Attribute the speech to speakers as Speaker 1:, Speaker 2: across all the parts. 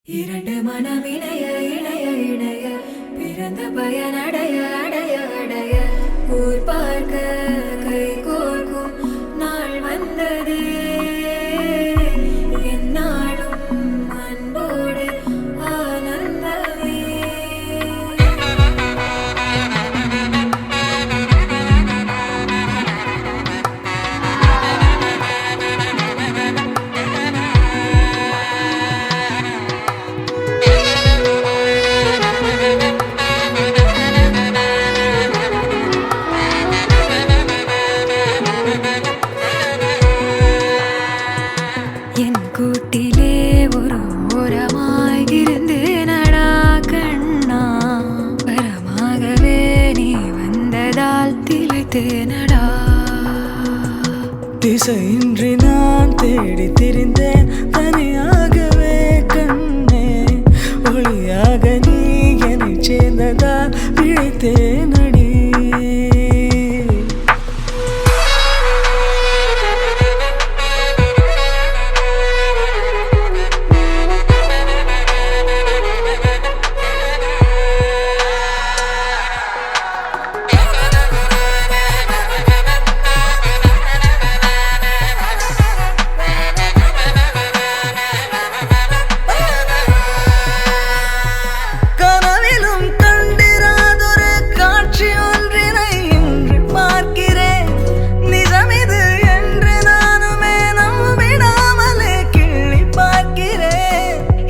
Speaker 1: இரண்டு மனம் இணைய இணைய இணைய பிறந்த பயன் அடைய அடைய அடைய ஊர் பார்க்க கை கோர்க்கும் நாள் வந்ததே என்னாலும் அன்போடு ஆனந்தமே. என் கூட்டிலே ஒரு ஓரமாய் இருந்தேனடா கண்ணா, வரமாகவே நீ வந்ததால் திளைத்தேனடா.
Speaker 2: திசையின்றி நான் தேடி திரிந்தேன் தனியாகவே கண்ணே, ஒளியாக நீ என்னை சேர்ந்ததால் பிழைத்தேனடி.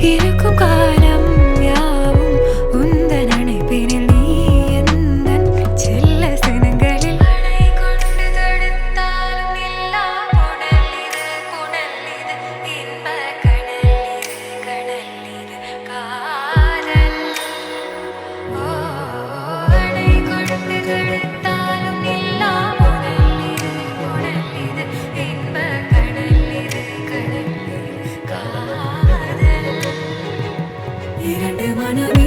Speaker 1: இருக்கும் காலம் யாவும் உந்தன் அணைப்பினில் நீ எந்தன் செல்ல சினங்களில் அணை கொண்டு தடுத்தாலும் இல்லா புனல் இது இன்ப கடல் இது காதல். அணை கொண்டு தடுத்தாலும் இல்லா புனல் இது இன்ப கடல் இது காதல். இரண்டு மனம்